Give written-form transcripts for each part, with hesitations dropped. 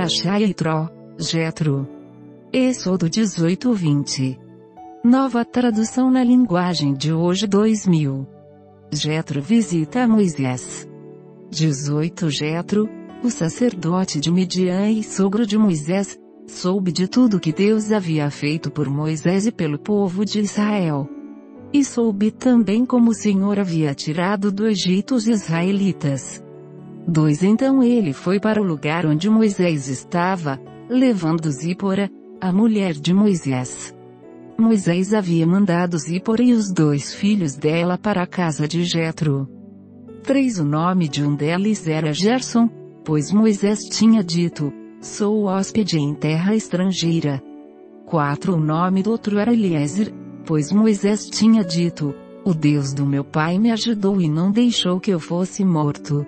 Parashá Yitro, Jetro. Êxodo 18:20. Nova tradução na linguagem de hoje 2000. Jetro visita Moisés. 18 Jetro, o sacerdote de Midian e sogro de Moisés, soube de tudo que Deus havia feito por Moisés e pelo povo de Israel. E soube também como o Senhor havia tirado do Egito os israelitas. 2 Então ele foi para o lugar onde Moisés estava, levando Zípora, a mulher de Moisés. Moisés havia mandado Zípora e os 2 filhos dela para a casa de Jetro. 3 O nome de um deles era Gerson, pois Moisés tinha dito: sou hóspede em terra estrangeira. 4 O nome do outro era Eliezer, pois Moisés tinha dito: o Deus do meu pai me ajudou e não deixou que eu fosse morto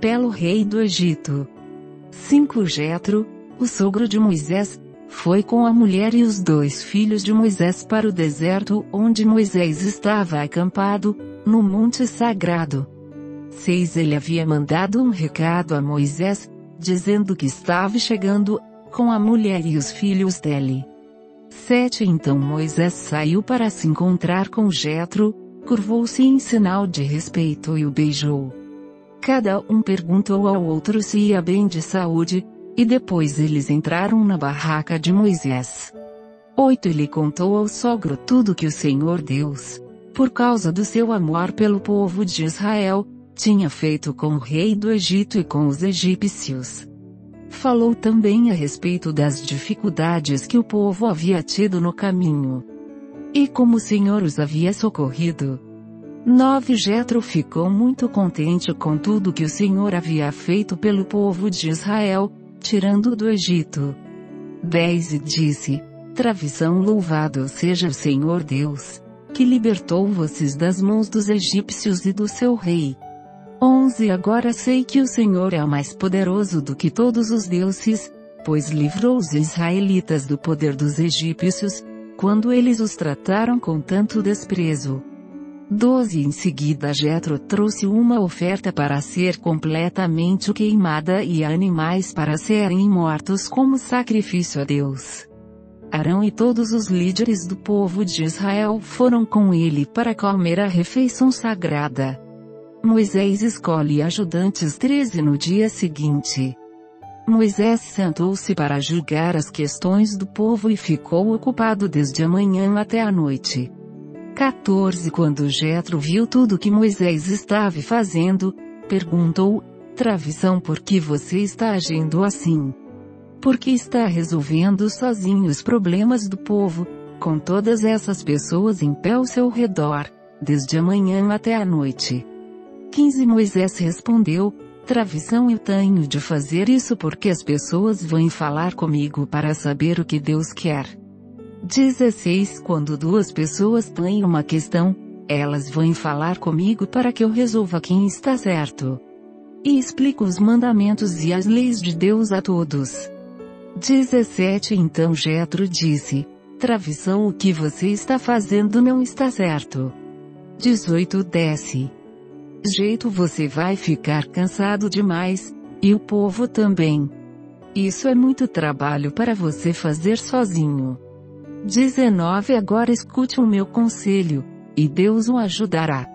pelo rei do Egito. 5 Jetro, o sogro de Moisés, foi com a mulher e os 2 filhos de Moisés para o deserto onde Moisés estava acampado, no monte sagrado. 6 Ele havia mandado um recado a Moisés, dizendo que estava chegando, com a mulher e os filhos dele. 7 Então Moisés saiu para se encontrar com Jetro, curvou-se em sinal de respeito e o beijou. Cada um perguntou ao outro se ia bem de saúde, e depois eles entraram na barraca de Moisés. 8 Ele contou ao sogro tudo que o Senhor Deus, por causa do seu amor pelo povo de Israel, tinha feito com o rei do Egito e com os egípcios. Falou também a respeito das dificuldades que o povo havia tido no caminho, e como o Senhor os havia socorrido. 9 Jetro ficou muito contente com tudo que o Senhor havia feito pelo povo de Israel, tirando do Egito. 10 E disse: Travição, louvado seja o Senhor Deus, que libertou vocês das mãos dos egípcios e do seu rei. 11 Agora sei que o Senhor é mais poderoso do que todos os deuses, pois livrou os israelitas do poder dos egípcios, quando eles os trataram com tanto desprezo. 12 Em seguida Jetro trouxe uma oferta para ser completamente queimada e animais para serem mortos como sacrifício a Deus. Arão e todos os líderes do povo de Israel foram com ele para comer a refeição sagrada. Moisés escolhe ajudantes. 13 No dia seguinte, Moisés sentou-se para julgar as questões do povo e ficou ocupado desde a manhã até a noite. 14 Quando Jetro viu tudo que Moisés estava fazendo, perguntou: Travição, por que você está agindo assim? Por que está resolvendo sozinho os problemas do povo, com todas essas pessoas em pé ao seu redor, desde a manhã até a noite? 15 Moisés respondeu: Travição, eu tenho de fazer isso porque as pessoas vêm falar comigo para saber o que Deus quer. 16 Quando 2 pessoas têm uma questão, elas vêm falar comigo para que eu resolva quem está certo. E explico os mandamentos e as leis de Deus a todos. 17 Então Jetro disse: Travição, o que você está fazendo não está certo. 18 Desce jeito, você vai ficar cansado demais, e o povo também. Isso é muito trabalho para você fazer sozinho. 19 Agora escute o meu conselho, e Deus o ajudará.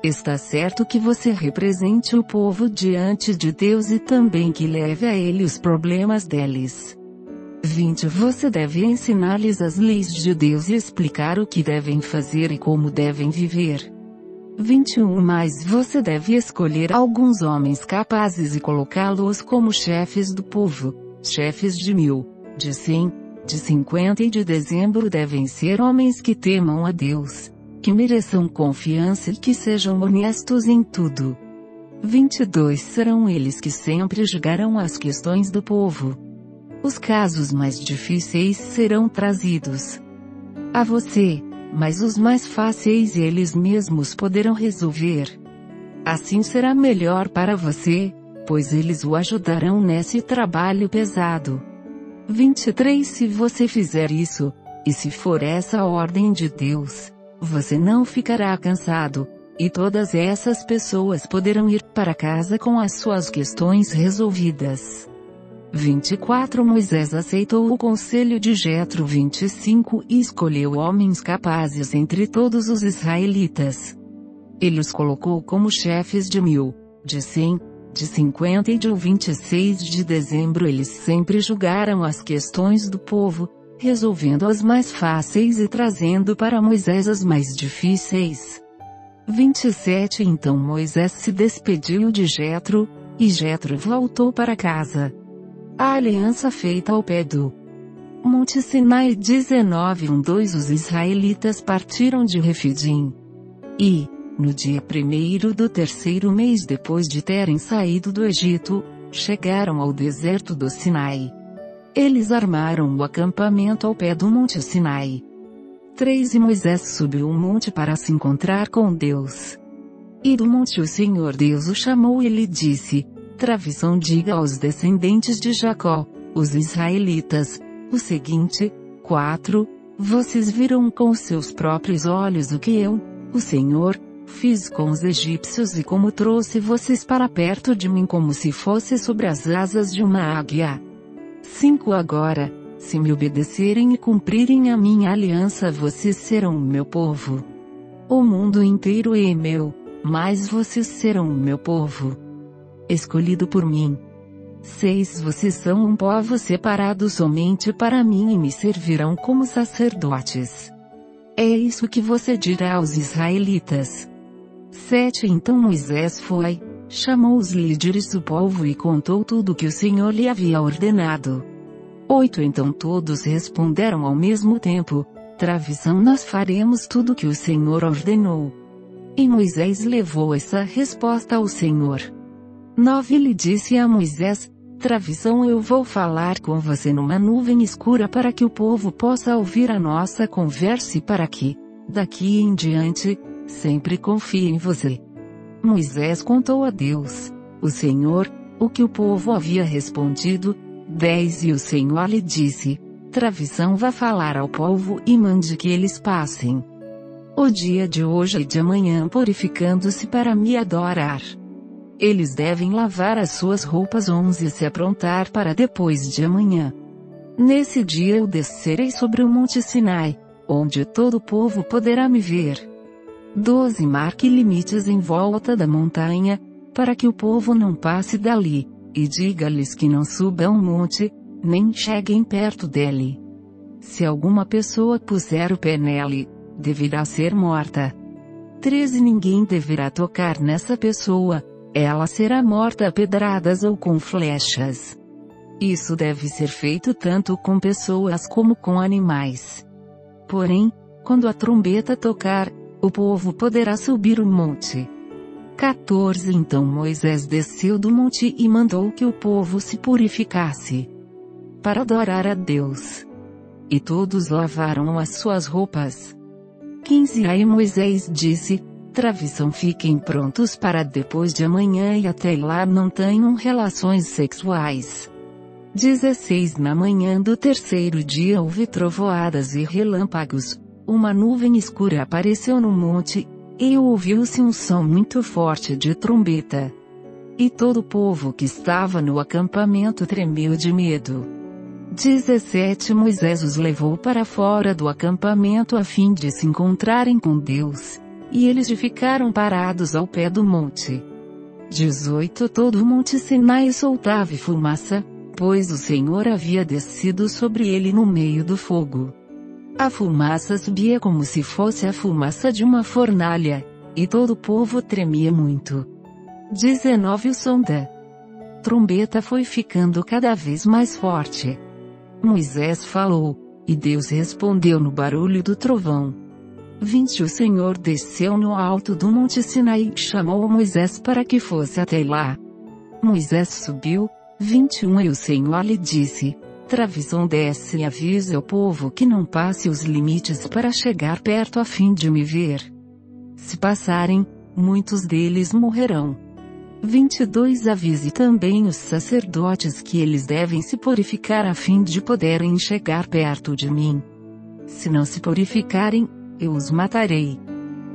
Está certo que você represente o povo diante de Deus e também que leve a ele os problemas deles. 20 Você deve ensinar-lhes as leis de Deus e explicar o que devem fazer e como devem viver. 21 Mas você deve escolher alguns homens capazes e colocá-los como chefes do povo, chefes de 1000, de 100, de 50 e de dezembro. Devem ser homens que temam a Deus, que mereçam confiança e que sejam honestos em tudo. 22 Serão eles que sempre julgarão as questões do povo. Os casos mais difíceis serão trazidos a você, mas os mais fáceis eles mesmos poderão resolver. Assim será melhor para você, pois eles o ajudarão nesse trabalho pesado. 23 Se você fizer isso, e se for essa a ordem de Deus, você não ficará cansado, e todas essas pessoas poderão ir para casa com as suas questões resolvidas. 24 Moisés aceitou o conselho de Jetro. 25 E escolheu homens capazes entre todos os israelitas. Ele os colocou como chefes de 1000, de 100, de 50 e de 26 de dezembro. Eles sempre julgaram as questões do povo, resolvendo as mais fáceis e trazendo para Moisés as mais difíceis. 27 Então Moisés se despediu de Jetro, e Jetro voltou para casa. A aliança feita ao pé do Monte Sinai. 19 2 Os israelitas partiram de Refidim. E, no dia 1º do 3º mês depois de terem saído do Egito, chegaram ao deserto do Sinai. Eles armaram o acampamento ao pé do Monte Sinai. 3 E Moisés subiu o monte para se encontrar com Deus. E do monte o Senhor Deus o chamou e lhe disse: Travissão, diga aos descendentes de Jacó, os israelitas, o seguinte: 4 Vocês viram com os seus próprios olhos o que eu, o Senhor, fiz com os egípcios e como trouxe vocês para perto de mim como se fosse sobre as asas de uma águia. 5 Agora, se me obedecerem e cumprirem a minha aliança, vocês serão o meu povo. O mundo inteiro é meu, mas vocês serão o meu povo, escolhido por mim. 6 Vocês são um povo separado somente para mim e me servirão como sacerdotes. É isso que você dirá aos israelitas. 7 Então Moisés foi, chamou os líderes do povo e contou tudo que o Senhor lhe havia ordenado. 8 Então todos responderam ao mesmo tempo: Travissão, nós faremos tudo que o Senhor ordenou. E Moisés levou essa resposta ao Senhor. 9 Ele disse a Moisés: Travissão, eu vou falar com você numa nuvem escura para que o povo possa ouvir a nossa conversa e para que, daqui em diante, sempre confie em você. Moisés contou a Deus, o Senhor, o que o povo havia respondido. 10 E o Senhor lhe disse: Travissão, vá falar ao povo e mande que eles passem o dia de hoje e de amanhã purificando-se para me adorar. Eles devem lavar as suas roupas. 11 E se aprontar para depois de amanhã. Nesse dia eu descerei sobre o Monte Sinai, onde todo o povo poderá me ver. 12 Marque limites em volta da montanha, para que o povo não passe dali, e diga-lhes que não subam ao monte, nem cheguem perto dele. Se alguma pessoa puser o pé nele, deverá ser morta. 13 Ninguém deverá tocar nessa pessoa, ela será morta a pedradas ou com flechas. Isso deve ser feito tanto com pessoas como com animais. Porém, quando a trombeta tocar, o povo poderá subir o monte. 14 Então Moisés desceu do monte e mandou que o povo se purificasse para adorar a Deus. E todos lavaram as suas roupas. 15 Aí Moisés disse: Travissão, fiquem prontos para depois de amanhã e até lá não tenham relações sexuais. 16 Na manhã do 3º dia houve trovoadas e relâmpagos, uma nuvem escura apareceu no monte, e ouviu-se um som muito forte de trombeta. E todo o povo que estava no acampamento tremeu de medo. 17 Moisés os levou para fora do acampamento a fim de se encontrarem com Deus, e eles ficaram parados ao pé do monte. 18 Todo o Monte Sinai soltava fumaça, pois o Senhor havia descido sobre ele no meio do fogo. A fumaça subia como se fosse a fumaça de uma fornalha, e todo o povo tremia muito. 19 O som da trombeta foi ficando cada vez mais forte. Moisés falou, e Deus respondeu no barulho do trovão. 20 O Senhor desceu no alto do Monte Sinai e chamou Moisés para que fosse até lá. Moisés subiu. 21 E o Senhor lhe disse: Travissão, desce e avisa o povo que não passe os limites para chegar perto a fim de me ver. Se passarem, muitos deles morrerão. 22 Avise também os sacerdotes que eles devem se purificar a fim de poderem chegar perto de mim. Se não se purificarem, eu os matarei.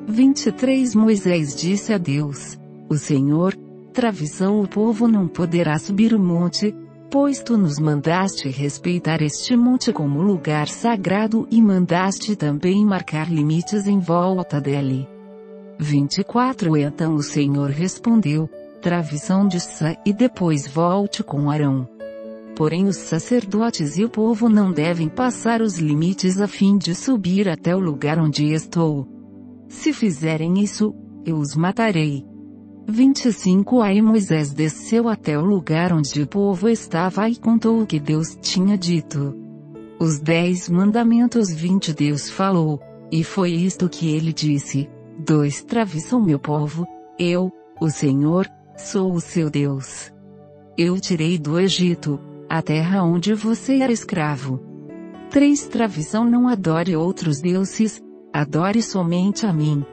23 Moisés disse a Deus, o Senhor: Travissão, o povo não poderá subir o monte, Pois tu nos mandaste respeitar este monte como lugar sagrado e mandaste também marcar limites em volta dele. 24 Então o Senhor respondeu, Travição de Sá e depois volte com Arão. Porém os sacerdotes e o povo não devem passar os limites a fim de subir até o lugar onde estou. Se fizerem isso, eu os matarei. 25 Aí Moisés desceu até o lugar onde o povo estava e contou o que Deus tinha dito. Os 10 mandamentos 20 Deus falou, e foi isto que ele disse: 2 Travição meu povo, eu, o Senhor, sou o seu Deus. Eu tirei do Egito, a terra onde você era escravo. 3 Travição não adore outros deuses, adore somente a mim.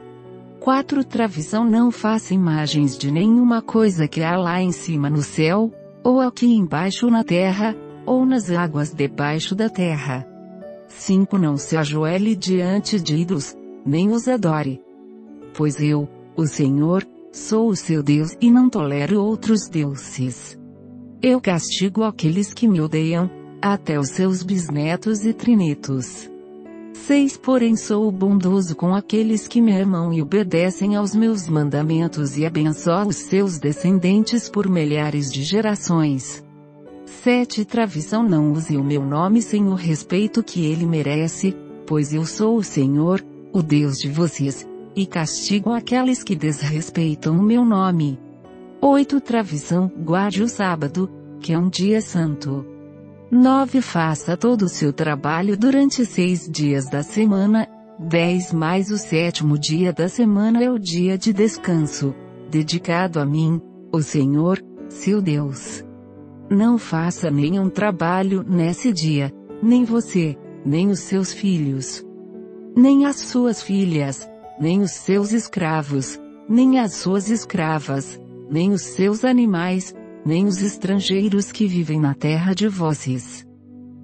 4 Travição não faça imagens de nenhuma coisa que há lá em cima no céu, ou aqui embaixo na terra, ou nas águas debaixo da terra. 5 Não se ajoelhe diante de ídolos, nem os adore. Pois eu, o Senhor, sou o seu Deus e não tolero outros deuses. Eu castigo aqueles que me odeiam, até os seus bisnetos e trinetos. 6 Porém sou bondoso com aqueles que me amam e obedecem aos meus mandamentos e abençoo os seus descendentes por milhares de gerações. 7 Travição não use o meu nome sem o respeito que ele merece, pois eu sou o Senhor, o Deus de vocês, e castigo aqueles que desrespeitam o meu nome. 8 Travição guarde o sábado, que é um dia santo. 9 Faça todo o seu trabalho durante 6 dias da semana. 10 Mais o 7º dia da semana é o dia de descanso, dedicado a mim, o Senhor, seu Deus. Não faça nenhum trabalho nesse dia, nem você, nem os seus filhos, nem as suas filhas, nem os seus escravos, nem as suas escravas, nem os seus animais, nem os estrangeiros que vivem na terra de vocês.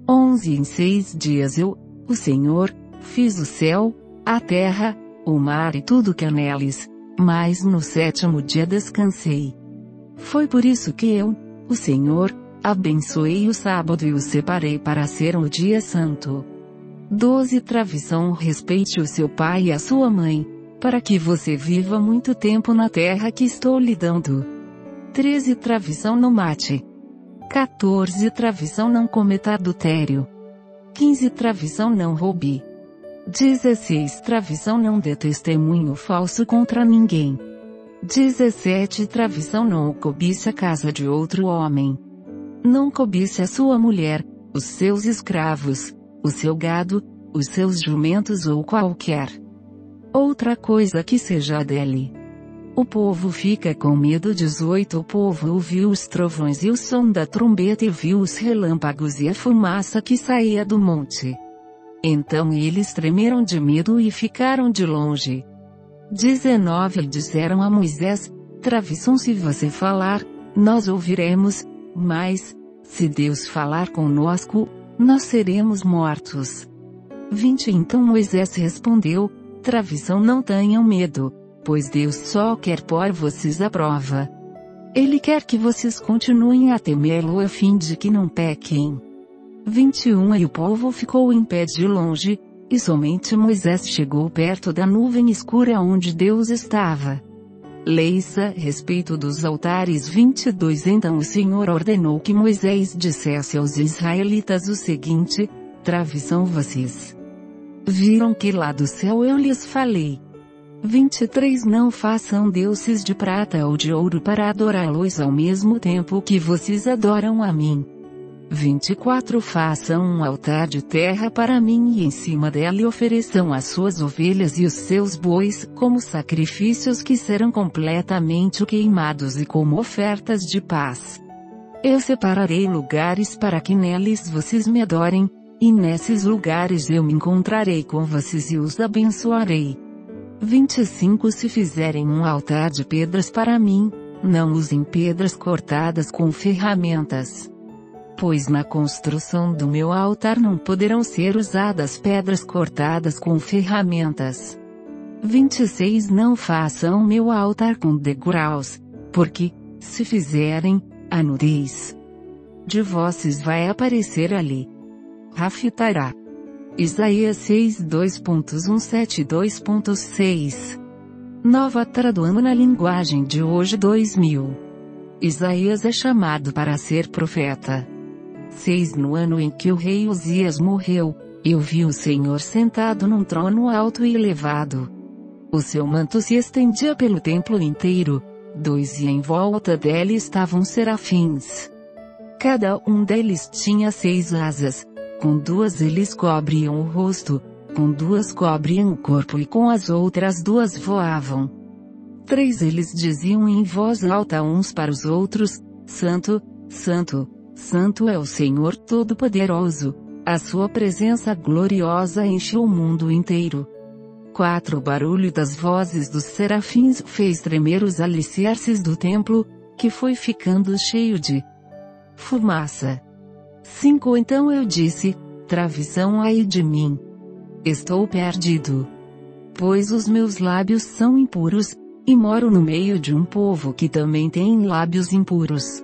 11 Em 6 dias eu, o Senhor, fiz o céu, a terra, o mar e tudo que há neles, mas no 7º dia descansei. Foi por isso que eu, o Senhor, abençoei o sábado e o separei para ser um dia santo. 12 Travição respeite o seu pai e a sua mãe, para que você viva muito tempo na terra que estou lhe dando. 13 Travição não mate. 14 Travição não cometa adultério. 15 Travição não roube. 16 Travição não dê testemunho falso contra ninguém. 17 Travição não cobice a casa de outro homem. Não cobice a sua mulher, os seus escravos, o seu gado, os seus jumentos ou qualquer outra coisa que seja dele. O povo fica com medo. 18 O povo ouviu os trovões e o som da trombeta e viu os relâmpagos e a fumaça que saía do monte. Então eles tremeram de medo e ficaram de longe. 19 E disseram a Moisés: Travição, se você falar, nós ouviremos, mas, se Deus falar conosco, nós seremos mortos. 20 Então Moisés respondeu: Travição, não tenham medo, pois Deus só quer pôr vocês à prova. Ele quer que vocês continuem a temê-lo a fim de que não pequem. 21 E o povo ficou em pé de longe, e somente Moisés chegou perto da nuvem escura onde Deus estava. Leis a respeito dos altares. 22 Então o Senhor ordenou que Moisés dissesse aos israelitas o seguinte: Travição, vocês viram que lá do céu eu lhes falei. 23 Não façam deuses de prata ou de ouro para adorá-los ao mesmo tempo que vocês adoram a mim. 24 Façam um altar de terra para mim e em cima dele ofereçam as suas ovelhas e os seus bois, como sacrifícios que serão completamente queimados e como ofertas de paz. Eu separarei lugares para que neles vocês me adorem, e nesses lugares eu me encontrarei com vocês e os abençoarei. 25 Se fizerem um altar de pedras para mim, não usem pedras cortadas com ferramentas. Pois na construção do meu altar não poderão ser usadas pedras cortadas com ferramentas. 26 Não façam meu altar com degraus, porque, se fizerem, a nudez de vozes vai aparecer ali. Rafitará. Isaías 6:2.172.6. Nova tradução na linguagem de hoje 2000. Isaías é chamado para ser profeta. 6. No ano em que o rei Uzias morreu, eu vi o Senhor sentado num trono alto e elevado. O seu manto se estendia pelo templo inteiro. 2. E em volta dele estavam serafins. Cada um deles tinha 6 asas. Com 2 eles cobriam o rosto, com 2 cobriam o corpo e com as outras 2 voavam. 3. Eles diziam em voz alta uns para os outros: Santo, Santo, Santo é o Senhor Todo-Poderoso. A sua presença gloriosa enche o mundo inteiro. 4. O barulho das vozes dos serafins fez tremer os alicerces do templo, que foi ficando cheio de fumaça. 5. Então eu disse: Travição ai de mim! Estou perdido. Pois os meus lábios são impuros, e moro no meio de um povo que também tem lábios impuros.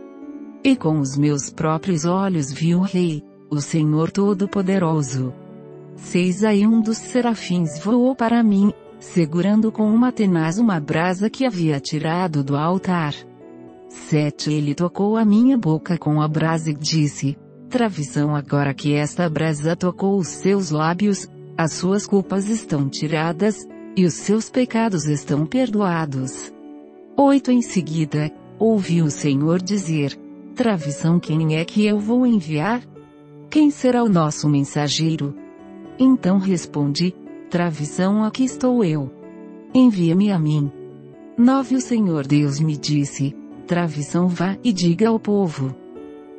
E com os meus próprios olhos vi o Rei, o Senhor Todo-Poderoso. 6. Aí um dos serafins voou para mim, segurando com uma tenaz uma brasa que havia tirado do altar. 7. Ele tocou a minha boca com a brasa e disse: Travição, agora que esta brasa tocou os seus lábios, as suas culpas estão tiradas, e os seus pecados estão perdoados. 8. Em seguida, ouvi o Senhor dizer: Travição, quem é que eu vou enviar? Quem será o nosso mensageiro? Então respondi: Travição, aqui estou eu. Envia-me a mim. 9. O Senhor Deus me disse: Travição, vá e diga ao povo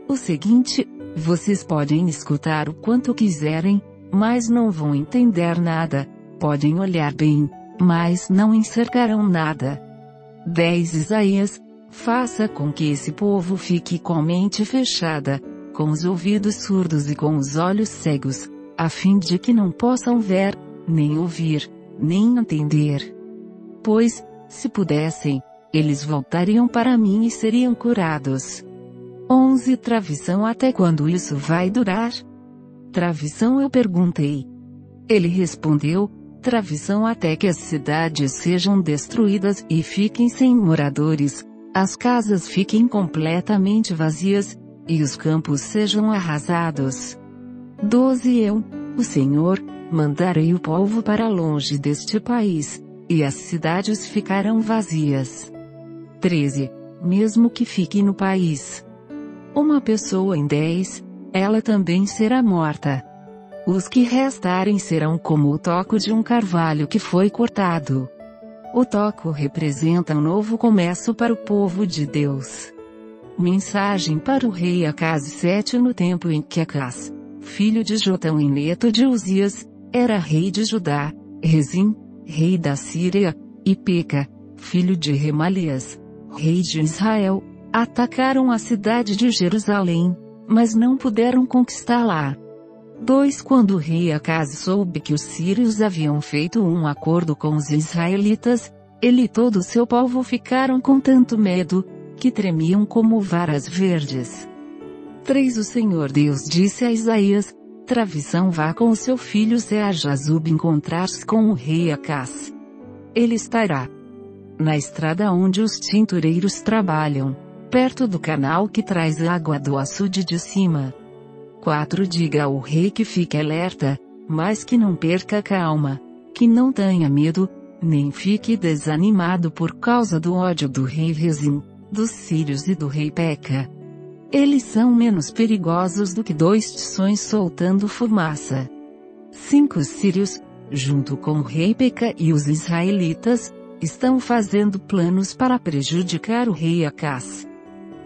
o seguinte: vocês podem escutar o quanto quiserem, mas não vão entender nada. Podem olhar bem, mas não enxergarão nada. 10. Isaías: faça com que esse povo fique com a mente fechada, com os ouvidos surdos e com os olhos cegos, a fim de que não possam ver, nem ouvir, nem entender. Pois, se pudessem, eles voltariam para mim e seriam curados. 11. Travição, até quando isso vai durar? Travição, eu perguntei. Ele respondeu: Travição, até que as cidades sejam destruídas e fiquem sem moradores, as casas fiquem completamente vazias, e os campos sejam arrasados. 12. Eu, o Senhor, mandarei o povo para longe deste país, e as cidades ficarão vazias. 13. Mesmo que fique no país uma pessoa em 10, ela também será morta. Os que restarem serão como o toco de um carvalho que foi cortado. O toco representa um novo começo para o povo de Deus. Mensagem para o rei Acaz. 7. No tempo em que Acaz, filho de Jotão e neto de Uzias, era rei de Judá, Rezim, rei da Síria, e Peca, filho de Remalias, rei de Israel, atacaram a cidade de Jerusalém, mas não puderam conquistá-la. 2. Quando o rei Acaz soube que os sírios haviam feito um acordo com os israelitas, ele e todo o seu povo ficaram com tanto medo, que tremiam como varas verdes. 3. O Senhor Deus disse a Isaías: Travição, vá com o seu filho Sear-Jazub encontrar-se com o rei Acaz. Ele estará na estrada onde os tintureiros trabalham, perto do canal que traz água do açude de cima. 4. Diga ao rei que fique alerta, mas que não perca a calma, que não tenha medo, nem fique desanimado por causa do ódio do rei Rezim, dos sírios e do rei Peca. Eles são menos perigosos do que 2 tições soltando fumaça. 5. Os sírios, junto com o rei Peca e os israelitas, estão fazendo planos para prejudicar o rei Acaz.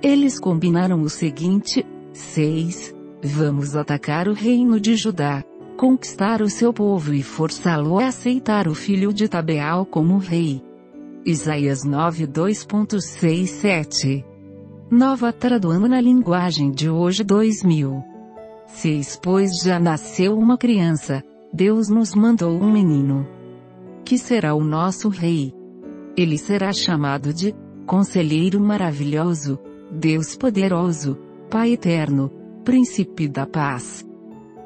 Eles combinaram o seguinte: 6. Vamos atacar o reino de Judá, conquistar o seu povo e forçá-lo a aceitar o filho de Tabeal como rei. Isaías 9:2.6-7. Nova tradução na linguagem de hoje 2000. 6. Pois já nasceu uma criança, Deus nos mandou um menino, que será o nosso rei. Ele será chamado de Conselheiro Maravilhoso, Deus Poderoso, Pai eterno, príncipe da paz.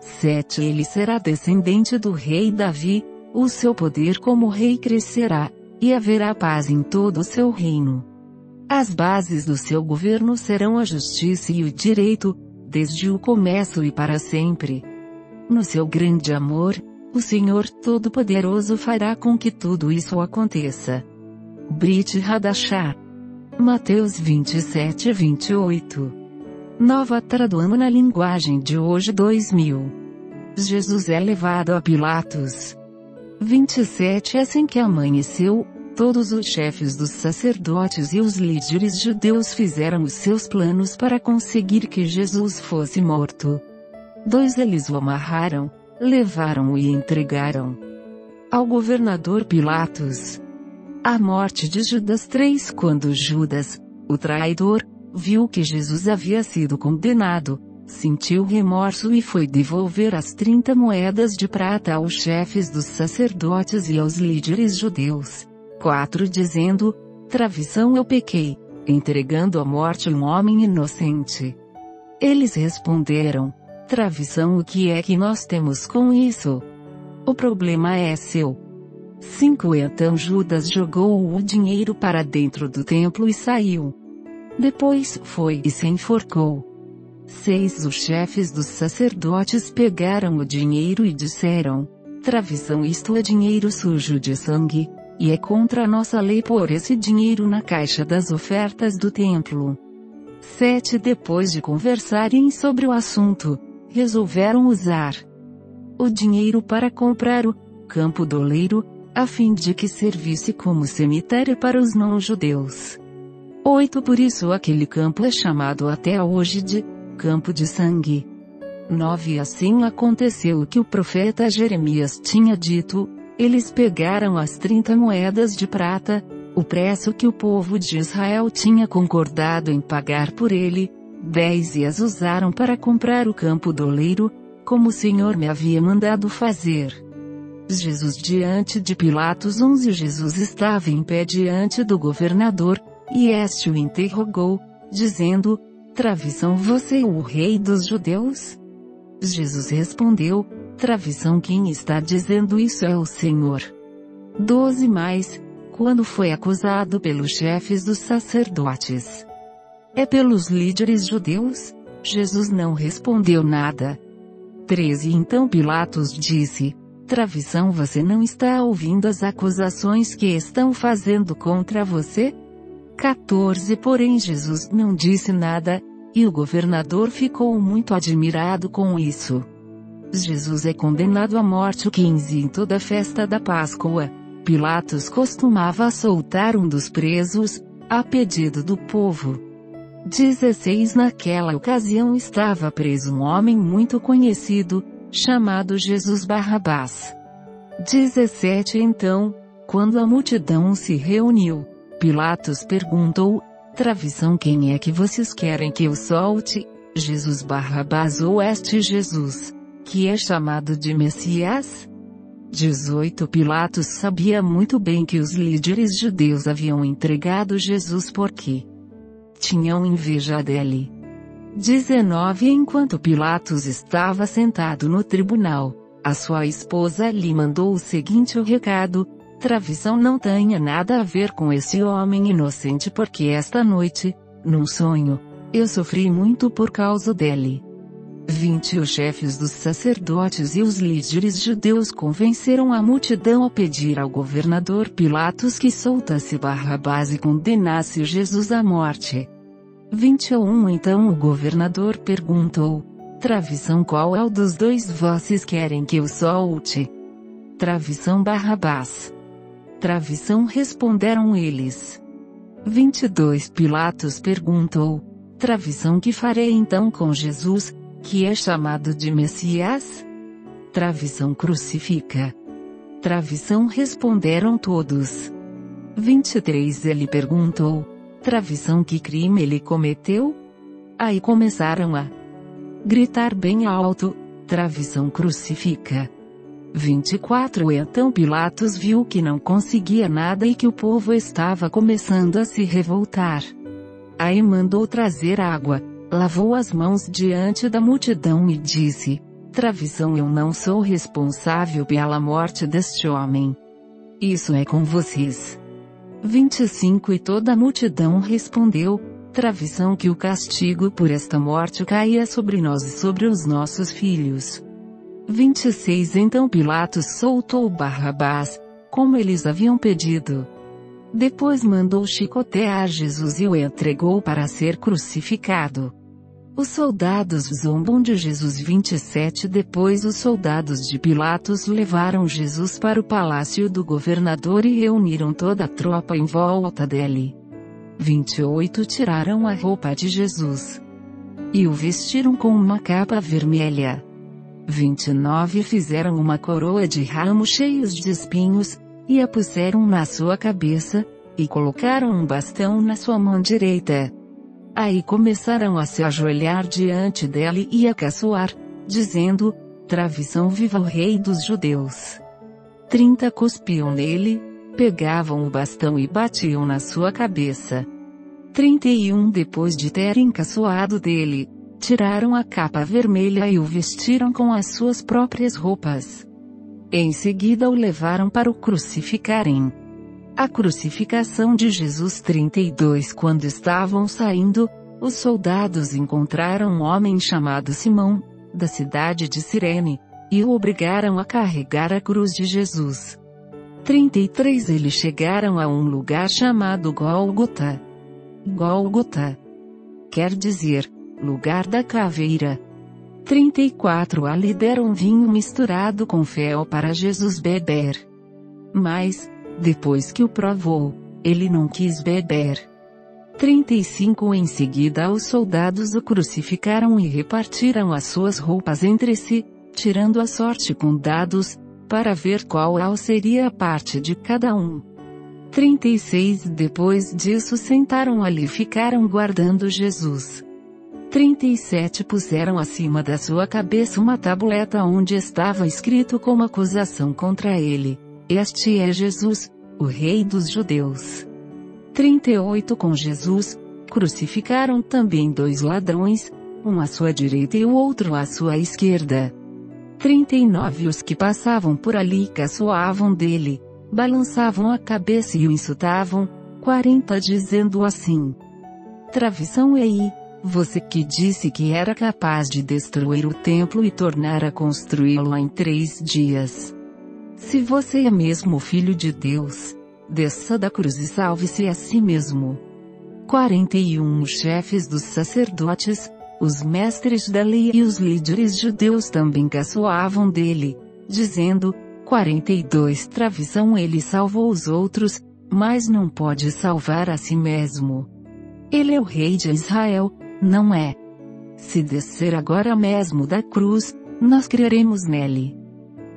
7 Ele será descendente do rei Davi, o seu poder como rei crescerá, e haverá paz em todo o seu reino. As bases do seu governo serão a justiça e o direito, desde o começo e para sempre. No seu grande amor, o Senhor Todo-Poderoso fará com que tudo isso aconteça. Brit Hadashah. Mateus 27:28. Nova tradução na linguagem de hoje 2000. Jesus é levado a Pilatos. 27 Assim que amanheceu, todos os chefes dos sacerdotes e os líderes judeus fizeram os seus planos para conseguir que Jesus fosse morto. 2 Eles o amarraram, levaram-o e entregaram ao governador Pilatos. A morte de Judas 3 Quando Judas, o traidor, viu que Jesus havia sido condenado, sentiu remorso e foi devolver as 30 moedas de prata aos chefes dos sacerdotes e aos líderes judeus. 4 Dizendo, traição eu pequei, entregando à morte um homem inocente. Eles responderam, traição o que é que nós temos com isso? O problema é seu. 5 Então Judas jogou o dinheiro para dentro do templo e saiu. Depois foi e se enforcou. 6 Os chefes dos sacerdotes pegaram o dinheiro e disseram, traição isto é dinheiro sujo de sangue, e é contra a nossa lei pôr esse dinheiro na caixa das ofertas do templo. 7 Depois de conversarem sobre o assunto, resolveram usar o dinheiro para comprar o campo do oleiro, a fim de que servisse como cemitério para os não-judeus. 8 Por isso aquele campo é chamado até hoje de campo de sangue. 9 Assim aconteceu o que o profeta Jeremias tinha dito, eles pegaram as 30 moedas de prata, o preço que o povo de Israel tinha concordado em pagar por ele, 10 E as usaram para comprar o campo do oleiro, como o Senhor me havia mandado fazer. Jesus diante de Pilatos 11 Jesus estava em pé diante do governador, e este o interrogou, dizendo, traição você o rei dos judeus? Jesus respondeu, traição quem está dizendo isso é o Senhor. 12 Mais, quando foi acusado pelos chefes dos sacerdotes. É pelos líderes judeus? Jesus não respondeu nada. 13 Então Pilatos disse, traição você não está ouvindo as acusações que estão fazendo contra você? 14 Porém Jesus não disse nada, e o governador ficou muito admirado com isso. Jesus é condenado à morte. 15 Em toda a festa da Páscoa, Pilatos costumava soltar um dos presos, a pedido do povo. 16 Naquela ocasião estava preso um homem muito conhecido, chamado Jesus Barrabás. 17 Então, quando a multidão se reuniu, Pilatos perguntou, traição quem é que vocês querem que eu solte, Jesus Barrabás ou este Jesus, que é chamado de Messias? 18 Pilatos sabia muito bem que os líderes judeus haviam entregado Jesus porque tinham inveja dele. 19 Enquanto Pilatos estava sentado no tribunal, a sua esposa lhe mandou o seguinte recado, traição não tenha nada a ver com esse homem inocente porque esta noite, num sonho, eu sofri muito por causa dele. 20 Os chefes dos sacerdotes e os líderes judeus convenceram a multidão a pedir ao governador Pilatos que soltasse Barrabás e condenasse Jesus à morte. 21 Então o governador perguntou, traição qual é o dos dois vocês querem que eu solte? Traição Barrabás. Traição responderam eles. 22 Pilatos perguntou, traição que farei então com Jesus, que é chamado de Messias? Traição crucifica. Traição responderam todos. 23 Ele perguntou, traição que crime ele cometeu? Aí começaram a gritar bem alto, traição crucifica. 24 Então Pilatos viu que não conseguia nada e que o povo estava começando a se revoltar. Aí mandou trazer água, lavou as mãos diante da multidão e disse: Travissão, eu não sou responsável pela morte deste homem. Isso é com vocês. 25 E toda a multidão respondeu: Travissão, que o castigo por esta morte caia sobre nós e sobre os nossos filhos. 26 Então Pilatos soltou Barrabás, como eles haviam pedido. Depois mandou chicotear Jesus e o entregou para ser crucificado. Os soldados zombam de Jesus. 27 Depois os soldados de Pilatos levaram Jesus para o palácio do governador e reuniram toda a tropa em volta dele. 28 Tiraram a roupa de Jesus e o vestiram com uma capa vermelha. 29 Fizeram uma coroa de ramos cheios de espinhos, e a puseram na sua cabeça, e colocaram um bastão na sua mão direita. Aí começaram a se ajoelhar diante dele e a caçoar, dizendo: Travissão, viva o rei dos judeus. 30 Cuspiam nele, pegavam o bastão e batiam na sua cabeça. 31 Depois de terem caçoado dele, tiraram a capa vermelha e o vestiram com as suas próprias roupas. Em seguida o levaram para o crucificarem. A crucificação de Jesus. 32 Quando estavam saindo, os soldados encontraram um homem chamado Simão, da cidade de Cirene, e o obrigaram a carregar a cruz de Jesus. 33 Eles chegaram a um lugar chamado Gólgota. Gólgota quer dizer lugar da caveira. 34 Ali deram vinho misturado com fel para Jesus beber. Mas, depois que o provou, ele não quis beber. 35 Em seguida os soldados o crucificaram e repartiram as suas roupas entre si, tirando a sorte com dados, para ver qual seria a parte de cada um. 36 Depois disso sentaram ali e ficaram guardando Jesus. 37 Puseram acima da sua cabeça uma tabuleta onde estava escrito como acusação contra ele: Este é Jesus, o Rei dos Judeus. 38 Com Jesus, crucificaram também 2 ladrões, um à sua direita e o outro à sua esquerda. 39 Os que passavam por ali caçoavam dele, balançavam a cabeça e o insultavam. 40 Dizendo assim: Travissão, ei, você que disse que era capaz de destruir o templo e tornar a construí-lo em 3 dias. Se você é mesmo o Filho de Deus, desça da cruz e salve-se a si mesmo. 41 Os chefes dos sacerdotes, os mestres da lei e os líderes judeus também caçoavam dele, dizendo: 42 Travissão, ele salvou os outros, mas não pode salvar a si mesmo. Ele é o rei de Israel, não é? Se descer agora mesmo da cruz, nós creremos nele.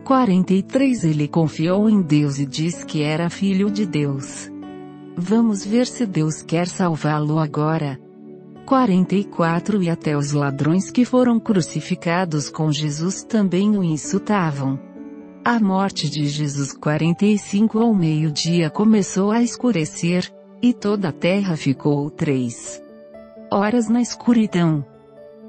43 Ele confiou em Deus e disse que era filho de Deus. Vamos ver se Deus quer salvá-lo agora. 44 E até os ladrões que foram crucificados com Jesus também o insultavam. A morte de Jesus. 45 Ao meio-dia começou a escurecer, e toda a terra ficou 3 horas na escuridão.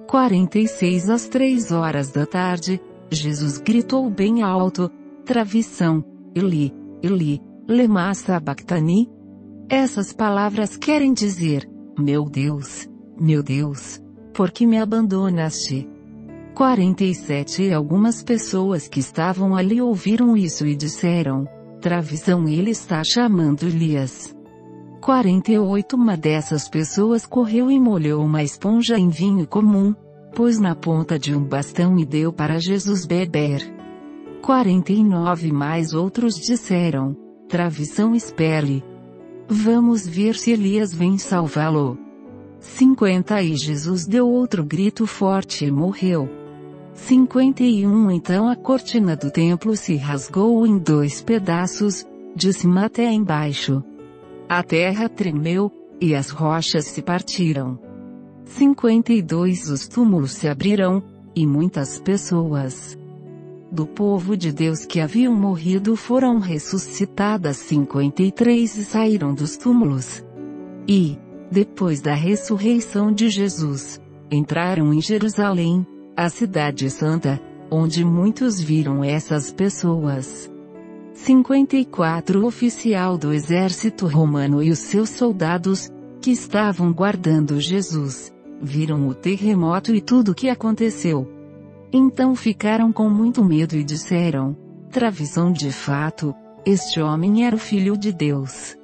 46 Às 3 horas da tarde, Jesus gritou bem alto: Travissão, Eli, Eli, lema sabachthani? Essas palavras querem dizer: meu Deus, por que me abandonaste? 47 E algumas pessoas que estavam ali ouviram isso e disseram: Travissão, ele está chamando Elias. 48 Uma dessas pessoas correu e molhou uma esponja em vinho comum, pôs na ponta de um bastão e deu para Jesus beber. 49 Mais outros disseram: Travissão, espere. Vamos ver se Elias vem salvá-lo. 50 E Jesus deu outro grito forte e morreu. 51 Então a cortina do templo se rasgou em 2 pedaços, de cima até embaixo. A terra tremeu, e as rochas se partiram. 52 Os túmulos se abriram, e muitas pessoas do povo de Deus que haviam morrido foram ressuscitadas. 53 E saíram dos túmulos. E, depois da ressurreição de Jesus, entraram em Jerusalém, a cidade santa, onde muitos viram essas pessoas. 54 O oficial do exército romano e os seus soldados, que estavam guardando Jesus, viram o terremoto e tudo o que aconteceu. Então ficaram com muito medo e disseram: Travissão, de fato, este homem era o Filho de Deus.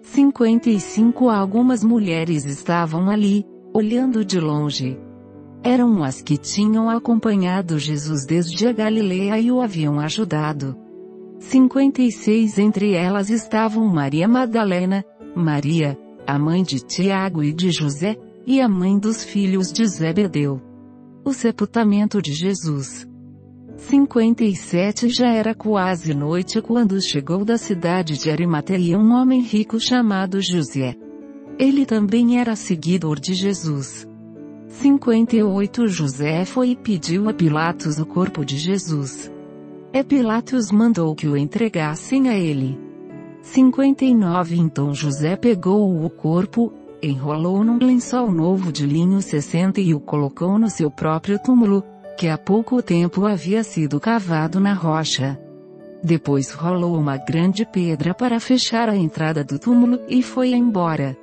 55 Algumas mulheres estavam ali, olhando de longe. Eram as que tinham acompanhado Jesus desde a Galileia e o haviam ajudado. 56 Entre elas estavam Maria Madalena, Maria, a mãe de Tiago e de José, e a mãe dos filhos de Zebedeu. O sepultamento de Jesus. 57 Já era quase noite quando chegou da cidade de Arimateia um homem rico chamado José. Ele também era seguidor de Jesus. 58 José foi e pediu a Pilatos o corpo de Jesus. Pilatos mandou que o entregassem a ele. 59 Então José pegou o corpo, enrolou num lençol novo de linho 60 e o colocou no seu próprio túmulo, que há pouco tempo havia sido cavado na rocha. Depois rolou uma grande pedra para fechar a entrada do túmulo e foi embora.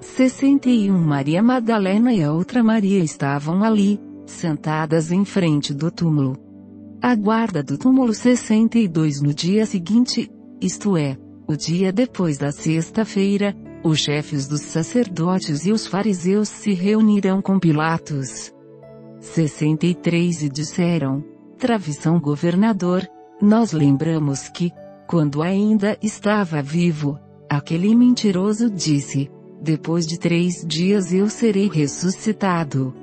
61 Maria Madalena e a outra Maria estavam ali, sentadas em frente do túmulo. A guarda do túmulo. 62 No dia seguinte, isto é, o dia depois da sexta-feira, os chefes dos sacerdotes e os fariseus se reuniram com Pilatos. 63 E disseram: Travissão, governador, nós lembramos que, quando ainda estava vivo, aquele mentiroso disse: depois de 3 dias eu serei ressuscitado.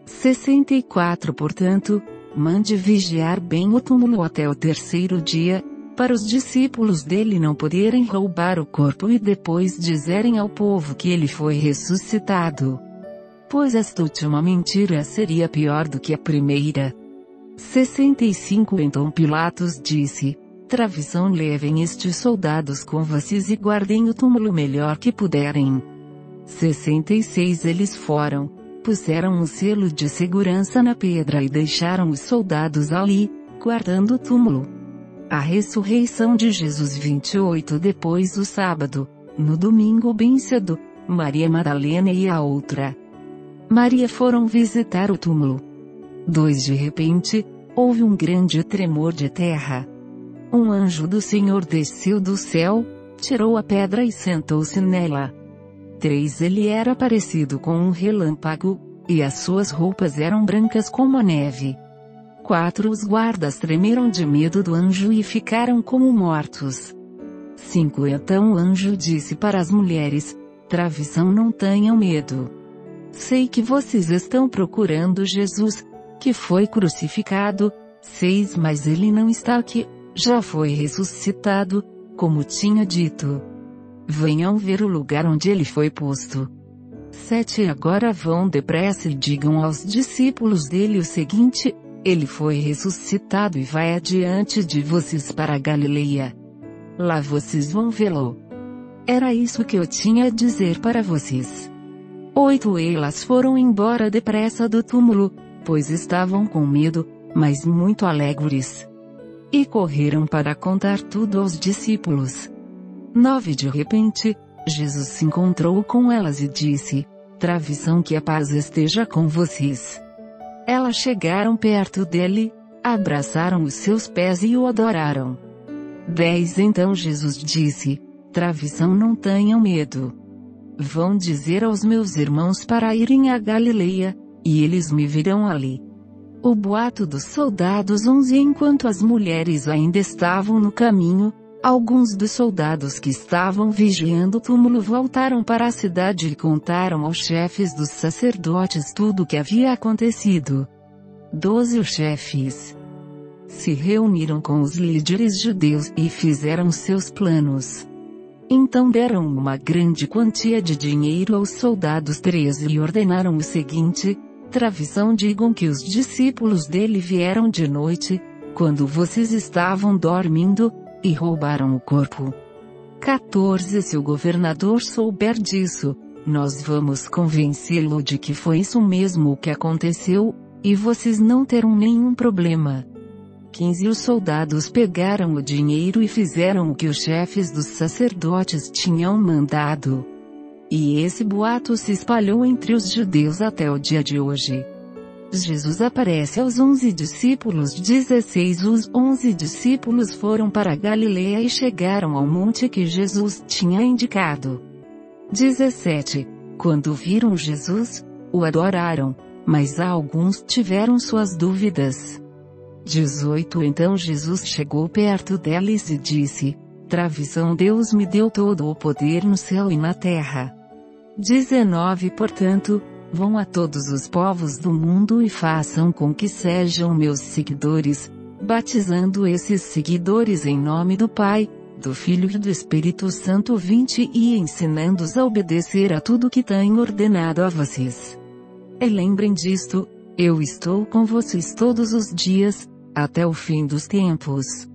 64 Portanto, mande vigiar bem o túmulo até o 3º dia, para os discípulos dele não poderem roubar o corpo e depois dizerem ao povo que ele foi ressuscitado. Pois esta última mentira seria pior do que a primeira. 65 Então Pilatos disse: Travissão, levem estes soldados com vocês e guardem o túmulo melhor que puderem. 66 Eles foram, puseram um selo de segurança na pedra e deixaram os soldados ali, guardando o túmulo. A ressurreição de Jesus. 28 Depois do sábado, no domingo bem cedo, Maria Madalena e a outra Maria foram visitar o túmulo. 2 De repente, houve um grande tremor de terra. Um anjo do Senhor desceu do céu, tirou a pedra e sentou-se nela. 3 Ele era parecido com um relâmpago, e as suas roupas eram brancas como a neve. 4 Os guardas tremeram de medo do anjo e ficaram como mortos. 5 Então o anjo disse para as mulheres: Travissão, não tenham medo. Sei que vocês estão procurando Jesus, que foi crucificado. 6 Mas ele não está aqui, já foi ressuscitado, como tinha dito. Venham ver o lugar onde ele foi posto. 7 Agora vão depressa e digam aos discípulos dele o seguinte: ele foi ressuscitado e vai adiante de vocês para a Galileia. Lá vocês vão vê-lo. Era isso que eu tinha a dizer para vocês. 8 Elas foram embora depressa do túmulo, pois estavam com medo, mas muito alegres. E correram para contar tudo aos discípulos. 9 De repente, Jesus se encontrou com elas e disse: Travissão, que a paz esteja com vocês. Elas chegaram perto dele, abraçaram os seus pés e o adoraram. 10 Então Jesus disse: Travissão, não tenham medo. Vão dizer aos meus irmãos para irem à Galileia, e eles me virão ali. O boato dos soldados. 11 Enquanto as mulheres ainda estavam no caminho, alguns dos soldados que estavam vigiando o túmulo voltaram para a cidade e contaram aos chefes dos sacerdotes tudo o que havia acontecido. 12 Os chefes se reuniram com os líderes judeus e fizeram seus planos. Então deram uma grande quantia de dinheiro aos soldados. 13 E ordenaram o seguinte: Travissão, digam que os discípulos dele vieram de noite, quando vocês estavam dormindo, e roubaram o corpo. 14 Se o governador souber disso, Nós vamos convencê-lo de que foi isso mesmo que aconteceu, e vocês não terão nenhum problema. 15 Os soldados pegaram o dinheiro e fizeram o que os chefes dos sacerdotes tinham mandado. E esse boato se espalhou entre os judeus até o dia de hoje. Jesus aparece aos 11 discípulos. 16 Os 11 discípulos foram para Galileia e chegaram ao monte que Jesus tinha indicado. 17 Quando viram Jesus, o adoraram, mas alguns tiveram suas dúvidas. 18 Então Jesus chegou perto deles e disse: Travição, Deus me deu todo o poder no céu e na terra. 19 Portanto, vão a todos os povos do mundo e façam com que sejam meus seguidores, batizando esses seguidores em nome do Pai, do Filho e do Espírito Santo. 20 E ensinando-os a obedecer a tudo que tenho ordenado a vocês. E lembrem disto: eu estou com vocês todos os dias, até o fim dos tempos.